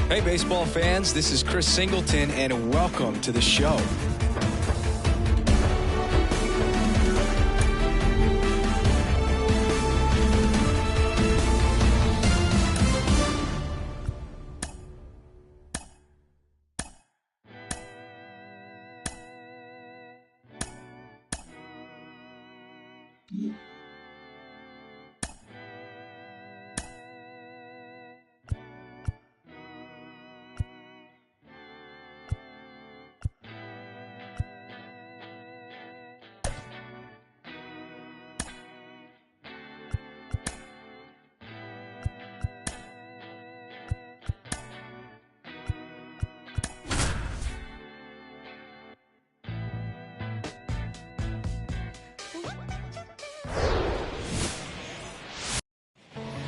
Hey, baseball fans, this is Chris Singleton, and welcome to the show.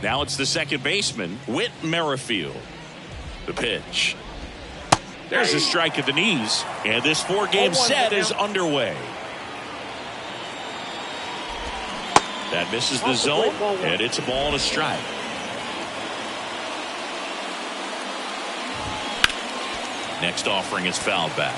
Now it's the second baseman, Whit Merrifield. The pitch. There's a strike at the knees, and this four-game set is underway. That misses the zone, and it's a ball and a strike. Next offering is fouled back.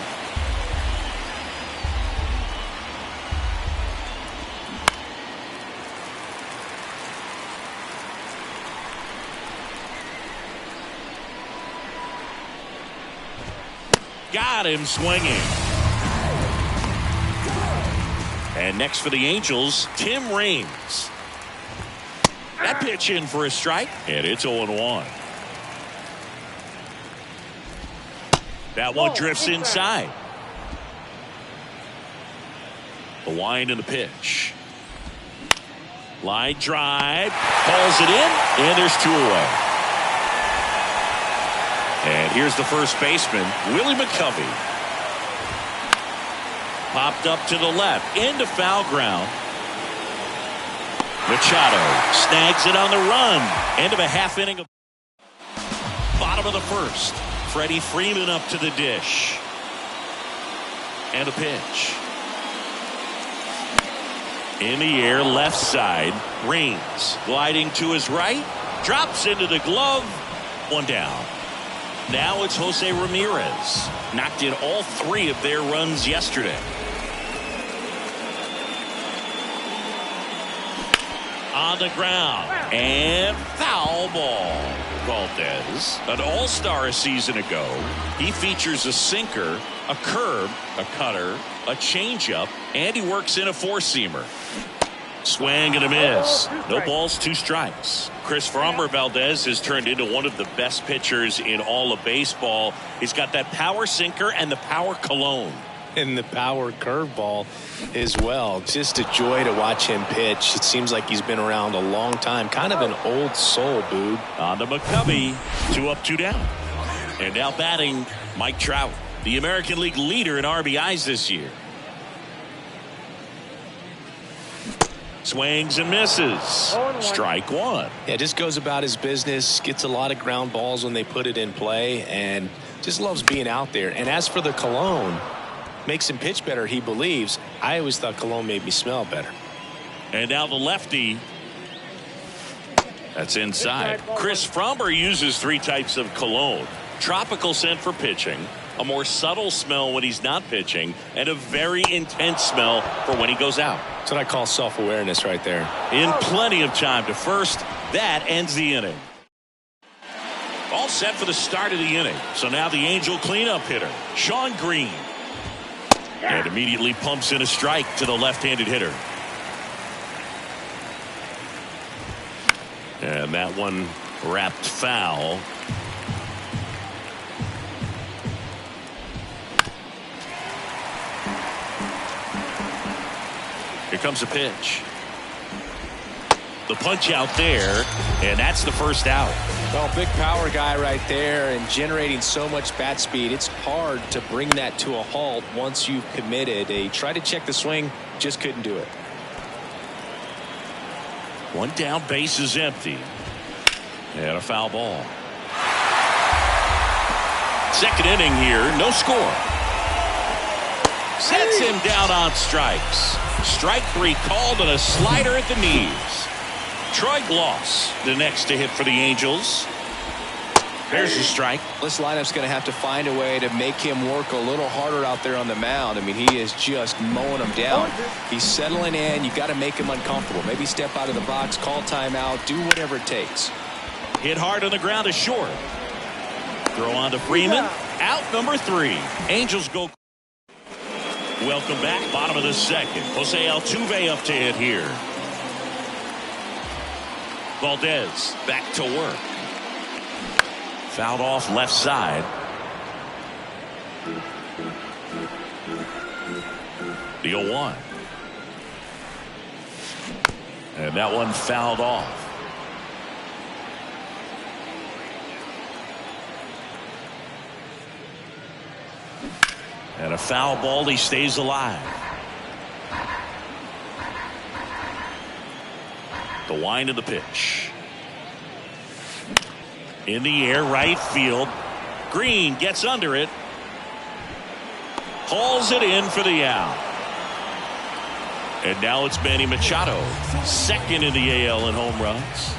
Got him swinging. And next for the Angels, Tim Raines. That pitch in for a strike, and it's 0-1. That one drifts inside. The wind and the pitch. Line drive, calls it in, and there's 2 away. And here's the first baseman, Willie McCovey. Popped up to the left, into foul ground. Machado snags it on the run. End of a half inning. Bottom of the first. Freddie Freeman up to the dish. And a pitch. In the air, left side. Raines gliding to his right. Drops into the glove. 1 down. Now it's Jose Ramirez. Knocked in all 3 of their runs yesterday. On the ground. And foul ball. Valdez, an all-star a season ago. He features a sinker, a curve, a cutter, a changeup, and he works in a four-seamer. Swing and a miss. No balls, 2 strikes. Chris Framber Valdez has turned into one of the best pitchers in all of baseball. He's got that power sinker and the power cologne. And the power curveball as well. Just a joy to watch him pitch. It seems like he's been around a long time. Kind of an old soul, Boog. On to McCovey. 2 up, 2 down. And now batting, Mike Trout, the American League leader in RBIs this year. Swings and misses. Strike 1. Yeah, just goes about his business. Gets a lot of ground balls when they put it in play. And just loves being out there. And as for the cologne, makes him pitch better, he believes. I always thought cologne made me smell better. And now the lefty. That's inside. Chris Framber uses 3 types of cologne. Tropical scent for pitching, a more subtle smell when he's not pitching, and a very intense smell for when he goes out. That's what I call self-awareness right there. In plenty of time to first. That ends the inning. All set for the start of the inning. So now the Angel cleanup hitter, Shawn Green. And immediately pumps in a strike to the left-handed hitter. And that one wrapped foul. Here comes a pitch. The punch out there, and that's the first out. Well, big power guy right there and generating so much bat speed. It's hard to bring that to a halt once you've committed. They tried to check the swing, just couldn't do it. 1 down, base is empty. And a foul ball. Second inning here, no score. Sets him down on strikes. Strike 3 called and a slider at the knees. Troy Glaus, the next to hit for the Angels. There's the strike. This lineup's going to have to find a way to make him work a little harder out there on the mound. I mean, he is just mowing them down. He's settling in. You got to make him uncomfortable. Maybe step out of the box, call timeout, do whatever it takes. Hit hard on the ground is short. Throw on to Freeman. Out number 3. Angels go. Welcome back. Bottom of the second. Jose Altuve up to hit here. Valdez back to work. Fouled off left side. The 0-1. And that one fouled off. And a foul ball. He stays alive. The wind of the pitch. In the air, right field. Green gets under it. Hauls it in for the out. And now it's Manny Machado, second in the AL in home runs.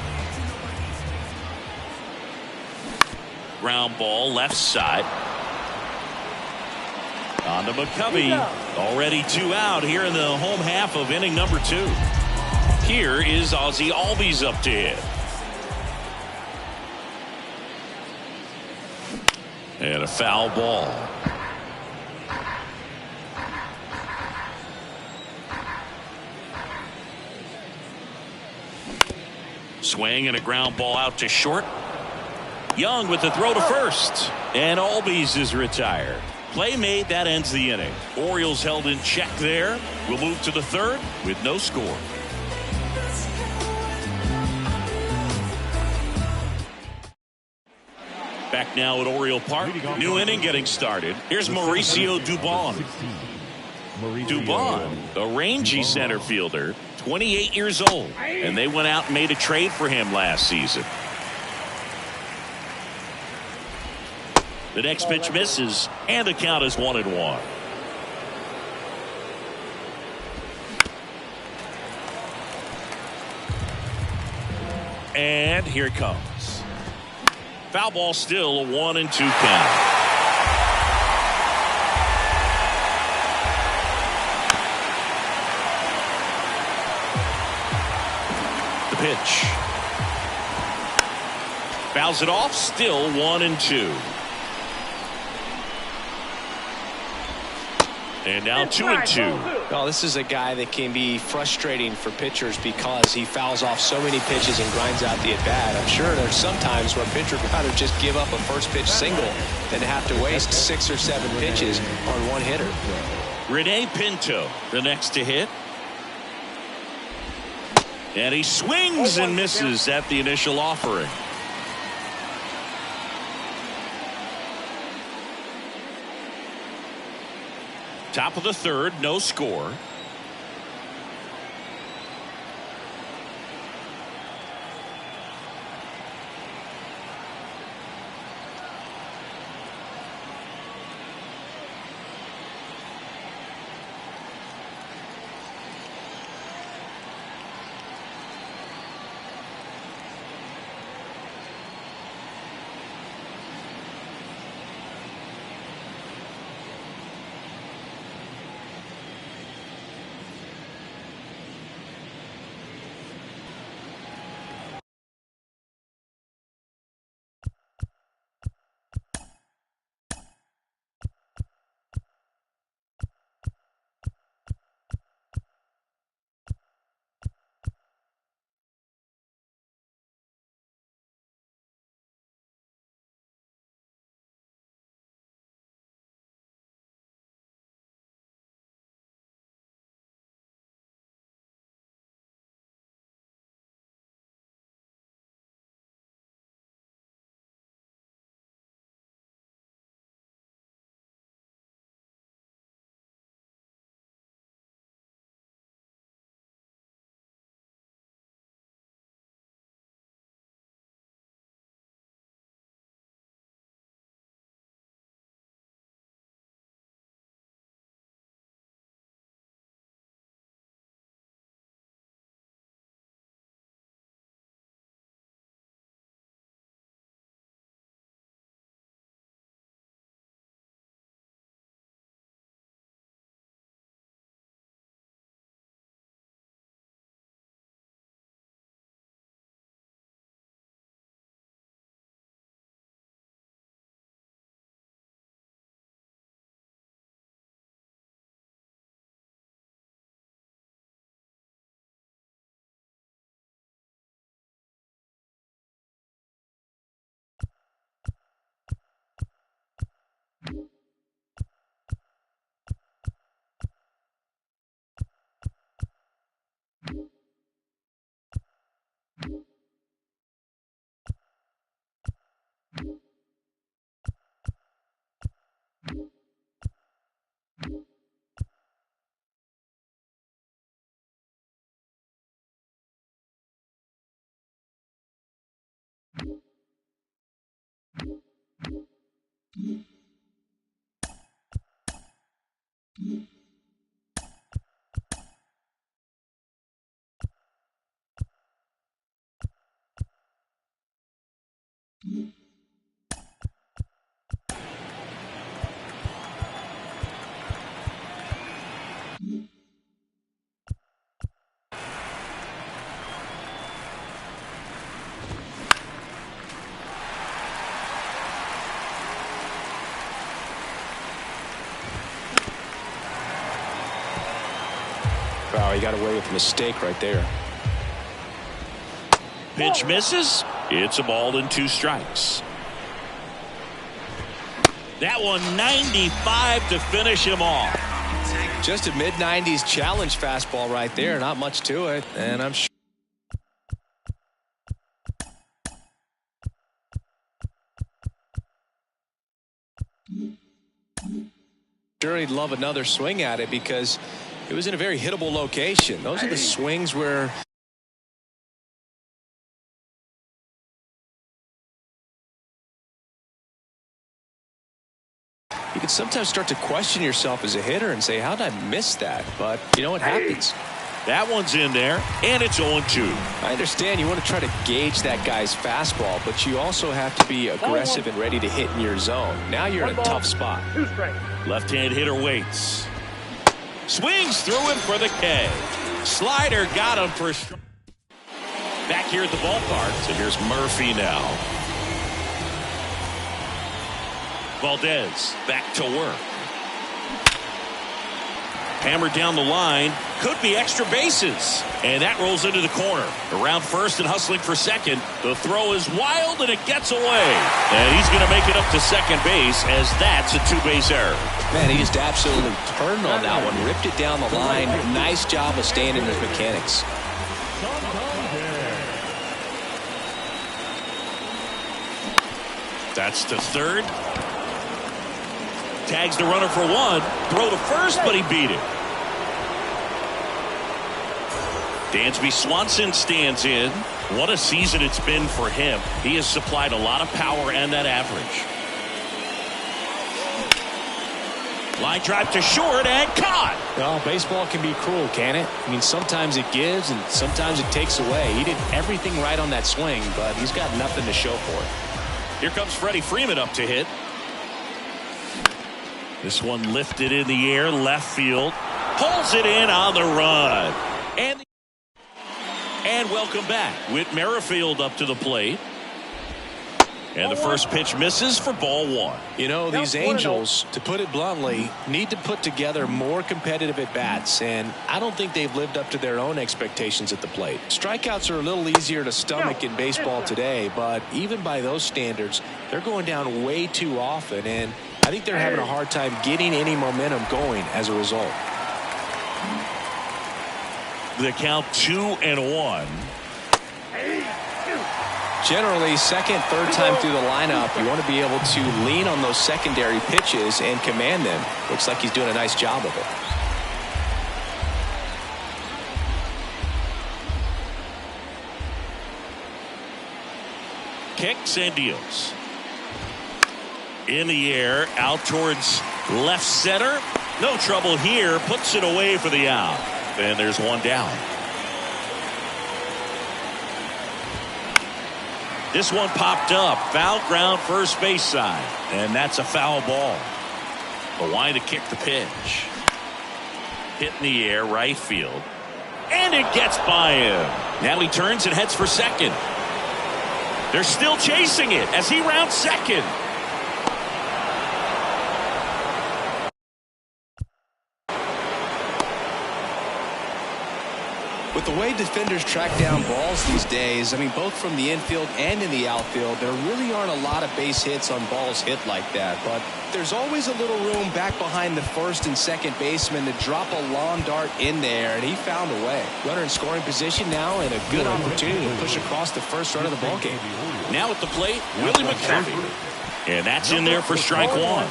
Ground ball left side. On to McCovey. Already 2 out here in the home half of inning number 2. Here is Ozzie Albies up to hit. And a foul ball. Swing and a ground ball out to short. Young with the throw to first. And Albies is retired. Play made, that ends the inning. Orioles held in check there. We'll move to the third with no score. Back now at Oriole Park. New inning getting started. Here's Mauricio Dubon. Dubon, the rangy center fielder, 28 years old. And they went out and made a trade for him last season. The next pitch misses, and the count is 1-1. And here it comes. Foul ball, still a 1-2 count. The pitch. Fouls it off, still 1-2. And now 2-2. Well, this is a guy that can be frustrating for pitchers because he fouls off so many pitches and grinds out the at-bat. I'm sure there's some times where a pitcher would rather just give up a first pitch single than have to waste 6 or 7 pitches on one hitter. Rene Pinto, the next to hit. And he swings and misses at the initial offering. Top of the third, no score. Wow, he got away with a mistake right there. Pitch misses. It's a ball and 2 strikes. That one 95 to finish him off. Just a mid-90s challenge fastball right there. Not much to it, and I'm sure. Sure, he'd love another swing at it because it was in a very hittable location. Those are the swings where you can sometimes start to question yourself as a hitter and say, how did I miss that? But you know what happens. That one's in there, and it's 0-2. I understand you want to try to gauge that guy's fastball, but you also have to be aggressive and ready to hit in your zone. Now you're in a tough spot. Left-hand hitter waits. Swings through him for the K. Slider got him for a strike. Back here at the ballpark, so here's Murphy now. Valdez back to work. Hammered down the line. Could be extra bases. And that rolls into the corner. Around first and hustling for second. The throw is wild and it gets away. And he's going to make it up to second base as that's a 2-base error. Man, he just absolutely turned on that one. Ripped it down the line. Nice job of staying in his mechanics. That's to third. Tags the runner for 1. Throw to first, but he beat it. Dansby Swanson stands in. What a season it's been for him. He has supplied a lot of power and that average. Line drive to short and caught. Well, baseball can be cruel, can it? I mean, sometimes it gives and sometimes it takes away. He did everything right on that swing, but he's got nothing to show for it. Here comes Freddie Freeman up to hit. This one lifted in the air, left field. Pulls it in on the run. And welcome back. Whit Merrifield up to the plate. And the first pitch misses for ball 1. You know, these Angels, to put it bluntly, need to put together more competitive at-bats, and I don't think they've lived up to their own expectations at the plate. Strikeouts are a little easier to stomach in baseball today, but even by those standards, they're going down way too often, and I think they're having a hard time getting any momentum going as a result. The count 2-1. Generally, second, third time through the lineup, you want to be able to lean on those secondary pitches and command them. Looks like he's doing a nice job of it. Kicks and deals. In the air, out towards left center. No trouble here. Puts it away for the out. And there's one down. This one popped up. Foul ground first base side. And that's a foul ball. Lewine to kick the pitch. Hit in the air, right field. And it gets by him. Now he turns and heads for second. They're still chasing it as he rounds second. With With the way defenders track down balls these days, I mean, both from the infield and in the outfield, there really aren't a lot of base hits on balls hit like that. But there's always a little room back behind the first and second baseman to drop a lawn dart in there, and he found a way. Runner in scoring position now, and a good opportunity to push across the first run of the ballgame. Now at the plate, Willie McCovey. And that's in there for strike one.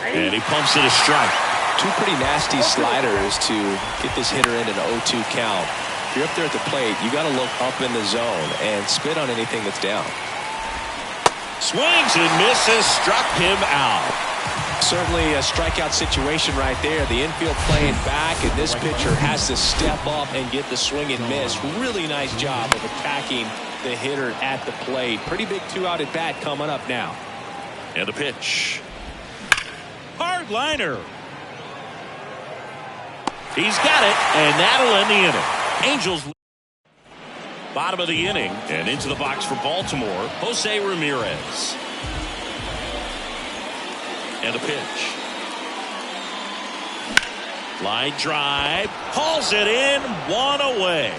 And he pumps it a strike. Two pretty nasty sliders to get this hitter in an 0-2 count. If you're up there at the plate, you got to look up in the zone and spit on anything that's down. Swings and misses, struck him out. Certainly a strikeout situation right there. The infield playing back, and this pitcher has to step up and get the swing and miss. Really nice job of attacking the hitter at the plate. Pretty big 2-out at bat coming up now. And the pitch. Hard liner. He's got it, and that'll end the inning. Angels bottom of the inning, and into the box for Baltimore, Jose Ramirez. And the pitch. Line drive, hauls it in, one away.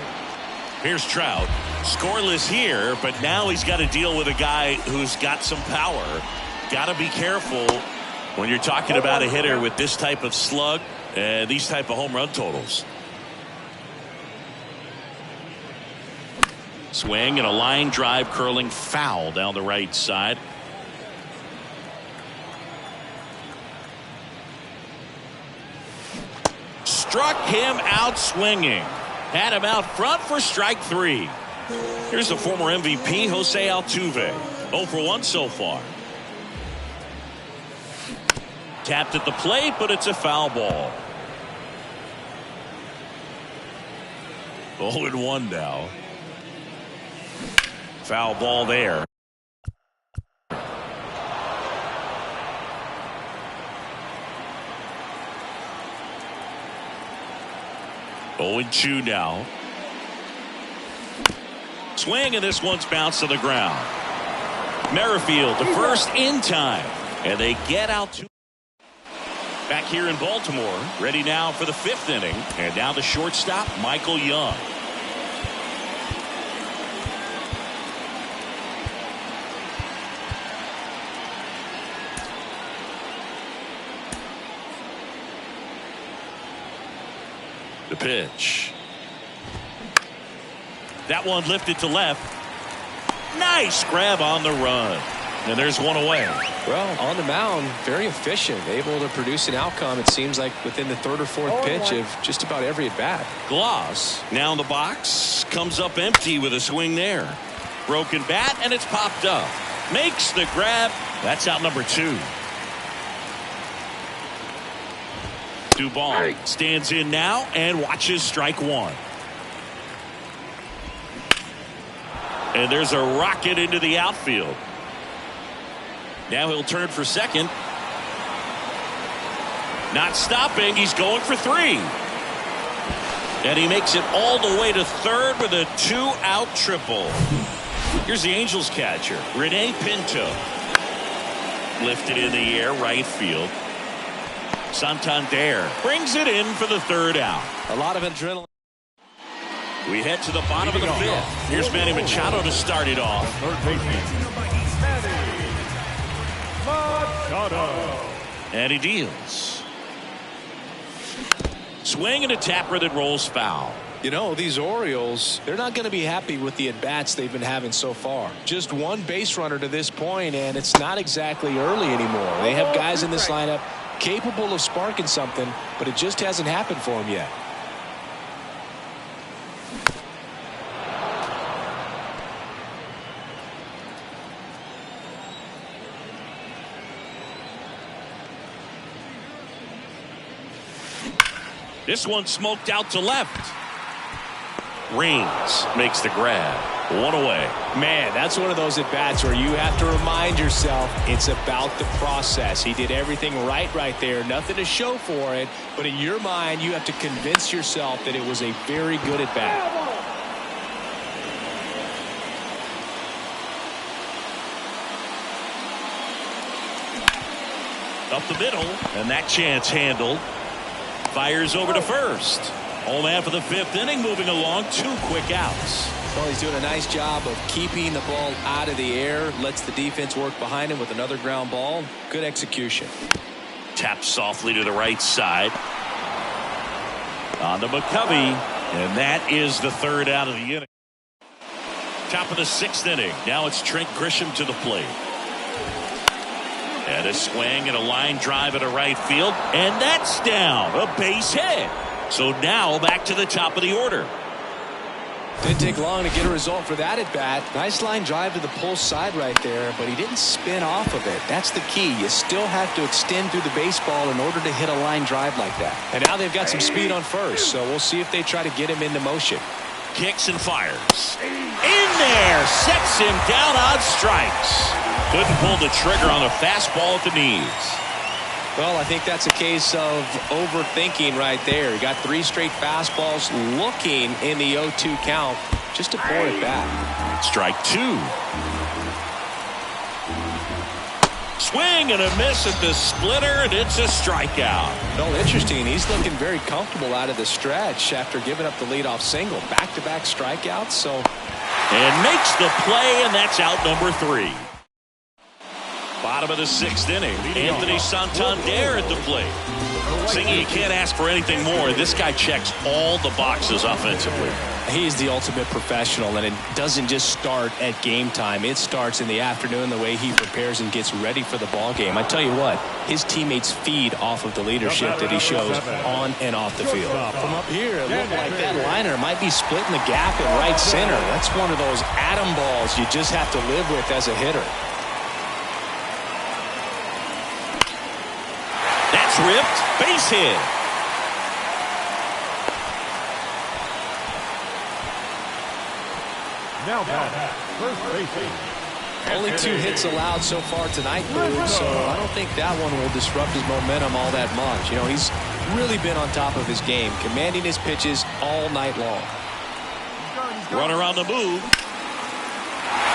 Here's Trout, scoreless here, but now he's got to deal with a guy who's got some power. Got to be careful when you're talking about a hitter with this type of slug and these type of home run totals. Swing and a line drive curling foul down the right side. Struck him out swinging. Had him out front for strike three. Here's the former MVP, Jose Altuve. 0 for 1 so far. Tapped at the plate, but it's a foul ball. 0-1 now. Foul ball there. Oh, 2 now. Swing, and this one's bounced to the ground. Merrifield, the first in time. And they get out to back here in Baltimore. Ready now for the 5th inning. And now the shortstop, Michael Young. The pitch. That one lifted to left. Nice grab on the run. And there's one away. Well, on the mound, very efficient, able to produce an outcome, it seems like, within the 3rd or 4th pitch of just about every at-bat. Gloss now in the box, comes up empty with a swing there. Broken bat, and it's popped up. Makes the grab. That's out number 2. Duvall stands in now and watches strike one. And there's a rocket into the outfield. Now he'll turn for second. Not stopping. He's going for 3. And he makes it all the way to third with a 2-out triple. Here's the Angels catcher, Rene Pinto. Lifted in the air, right field. Santander brings it in for the 3rd out. A lot of adrenaline. We head to the bottom of the 5th. Here's Manny Machado to start it off. And he deals. Swing and a tapper that rolls foul. You know, these Orioles, they're not going to be happy with the at-bats they've been having so far. Just one base runner to this point, and it's not exactly early anymore. They have guys in this lineup capable of sparking something, but it just hasn't happened for them yet. This one smoked out to left. Reigns makes the grab. One away. Man, that's one of those at-bats where you have to remind yourself it's about the process. He did everything right there. Nothing to show for it. But in your mind, you have to convince yourself that it was a very good at-bat. Up the middle, and that chance handled. Fires over to first. Home half of the fifth inning, moving along, 2 quick outs. Well, he's doing a nice job of keeping the ball out of the air. Lets the defense work behind him with another ground ball. Good execution. Taps softly to the right side. On to McCovey. And that is the 3rd out of the inning. Top of the 6th inning. Now it's Trent Grisham to the plate. And a swing and a line drive at a right field. And that's down. A base hit. So now back to the top of the order. Didn't take long to get a result for that at bat. Nice line drive to the pull side right there, but he didn't spin off of it. That's the key. You still have to extend through the baseball in order to hit a line drive like that. And now they've got some speed on first, so we'll see if they try to get him into motion. Kicks and fires. In there. Sets him down on strikes. Couldn't pull the trigger on a fastball at the knees. Well, I think that's a case of overthinking right there. He got 3 straight fastballs looking in the 0-2 count just to pour it back. Strike 2. Swing and a miss at the splitter, and it's a strikeout. Well, interesting. He's looking very comfortable out of the stretch after giving up the leadoff single. Back-to-back strikeouts, so. And makes the play, and that's out number 3. Bottom of the 6th inning. Anthony Santander at the plate. Singy, you can't ask for anything more. This guy checks all the boxes offensively. He's the ultimate professional, and it doesn't just start at game time. It starts in the afternoon, the way he prepares and gets ready for the ball game. I tell you what, his teammates feed off of the leadership that he shows on and off the field. From up here, it looked like that liner might be splitting the gap in right center. That's one of those atom balls you just have to live with as a hitter. That's ripped. Base hit. Now back, first base. Only 2 hits allowed so far tonight, Boog, so I don't think that one will disrupt his momentum all that much. You know, he's really been on top of his game, commanding his pitches all night long. Runner on the move.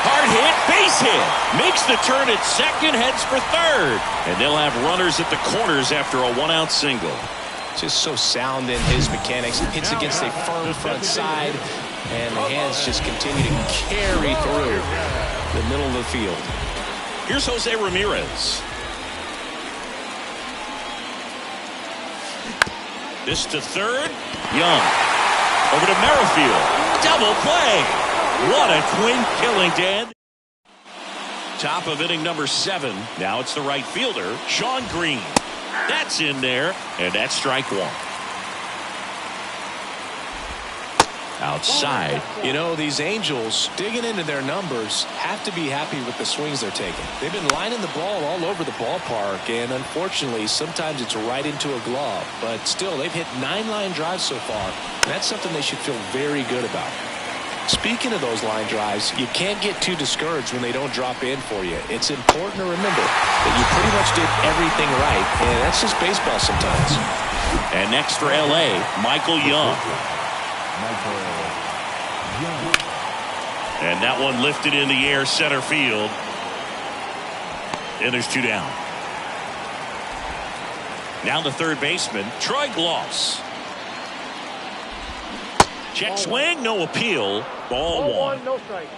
Hard hit, base hit. Makes the turn at second, heads for third. And they'll have runners at the corners after a 1-out single. Just so sound in his mechanics. Hits against a firm front side, and the hands just continue to carry through the middle of the field. Here's Jose Ramirez. This to third. Young. Over to Merrifield. Double play. What a twin killing, Dan. Top of inning number 7. Now it's the right fielder, Sean Green. That's in there, and that's strike 1. Outside. You know, these Angels, digging into their numbers, have to be happy with the swings they're taking. They've been lining the ball all over the ballpark, and unfortunately, sometimes it's right into a glove. But still, they've hit 9 line drives so far. And that's something they should feel very good about. Speaking of those line drives, you can't get too discouraged when they don't drop in for you. It's important to remember that you pretty much did everything right, and that's just baseball sometimes. And next for L.A., Michael Young. And that one lifted in the air, center field. And there's 2 down. Now the third baseman, Troy Gloss. Check swing, no appeal. Ball 1. No strike.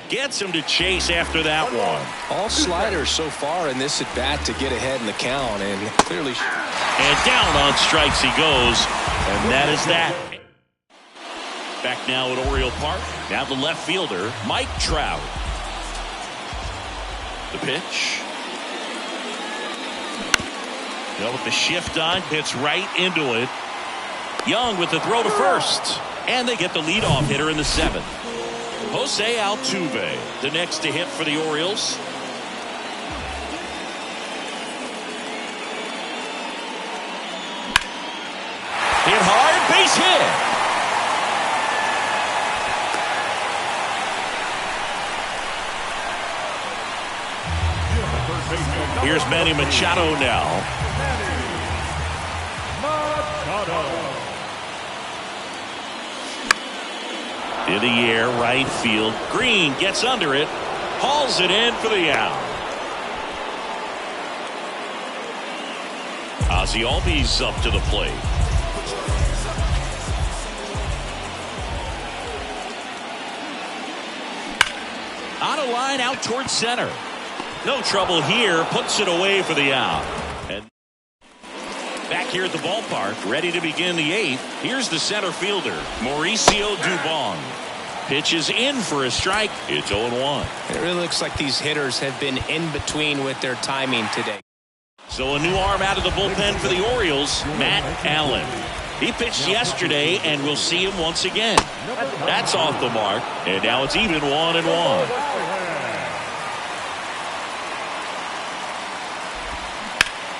Gets him to chase after that one. All sliders so far in this at bat to get ahead in the count, and clearly. And down on strikes he goes, and that is that. Back now at Oriole Park. Now the left fielder, Mike Trout. The pitch. With the shift on, hits right into it. Young with the throw to first. And they get the leadoff hitter in the 7th. Jose Altuve, the next to hit for the Orioles. Hit hard, base hit. Here's Manny Machado now. In the air, right field. Green gets under it. hauls it in for the out. Ozzie Albies up to the plate. On a line out towards center. No trouble here. Puts it away for the out. And back here at the ballpark, ready to begin the eighth. Here's the center fielder, Mauricio Dubon. Pitches in for a strike. It's 0-1. It really looks like these hitters have been in between with their timing today. So a new arm out of the bullpen for the Orioles, Matt Allen. He pitched yesterday, and we'll see him once again. That's off the mark, and now it's even 1-1.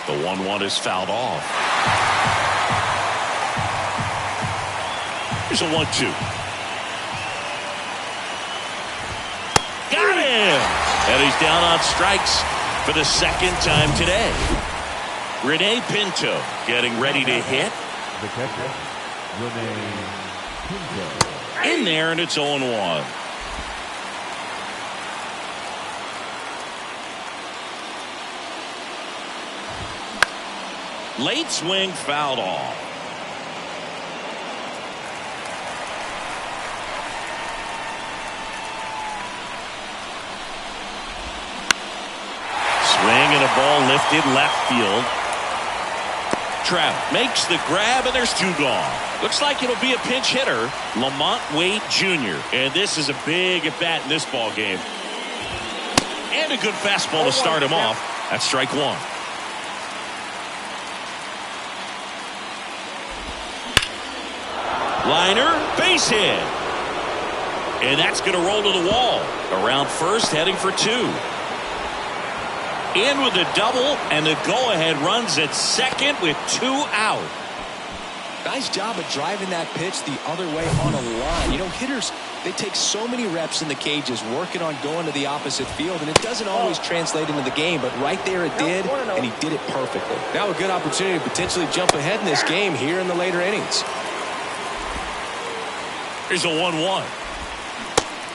The 1-1 is fouled off. Here's a 1-2. Got him! And he's down on strikes for the second time today. Rene Pinto getting ready to hit. The catcher, Rene Pinto. In there, and it's 0-1. Late swing fouled off. Swing and a ball lifted left field. Trout makes the grab, and there's two gone. Looks like it'll be a pinch hitter, Lamont Wade Jr. And this is a big at bat in this ball game. And a good fastball to start him off. That's strike one. Liner, base hit. And that's going to roll to the wall. Around first, heading for two. In with a double, and the go-ahead runs at second with two out. Nice job of driving that pitch the other way on a line. You know, hitters, they take so many reps in the cages working on going to the opposite field, and it doesn't always translate into the game, but right there it did, and he did it perfectly. Now a good opportunity to potentially jump ahead in this game here in the later innings. Here's a 1-1.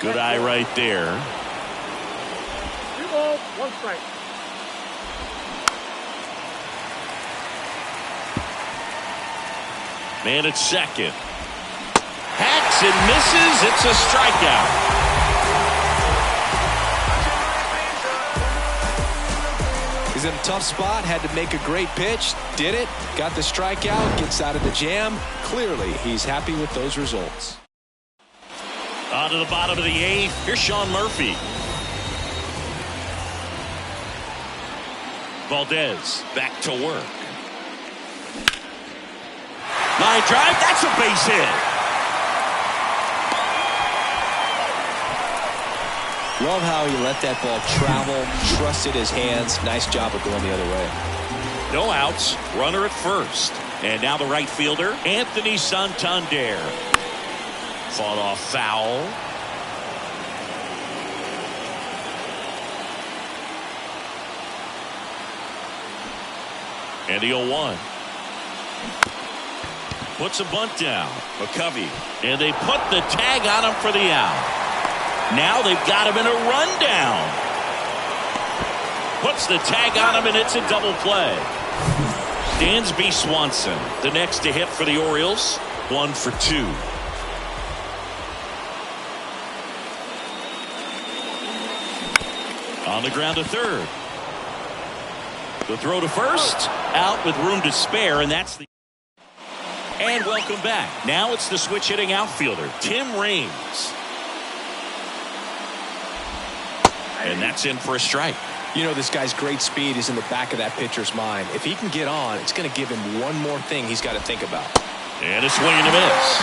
Good eye right there. 2 balls, 1 strike. Man at second. Hacks and misses. It's a strikeout. He's in a tough spot, had to make a great pitch, did it, got the strikeout, gets out of the jam. Clearly, he's happy with those results. On to the bottom of the eighth. Here's Sean Murphy. Valdez back to work. Line drive, that's a base hit. Love how he let that ball travel, trusted his hands. Nice job of going the other way. No outs, runner at first. And now the right fielder, Anthony Santander. Fought off foul. And the 0-1. Puts a bunt down. McCovey. And they put the tag on him for the out. Now they've got him in a rundown. Puts the tag on him, and it's a double play. Dansby Swanson, the next to hit for the Orioles. 1 for 2. On the ground to third. The throw to first. Out with room to spare, and that's the... And welcome back. Now it's the switch hitting outfielder, Tim Raines. And that's in for a strike. You know, this guy's great speed is in the back of that pitcher's mind. If he can get on, it's going to give him one more thing he's got to think about. And a swing and a miss.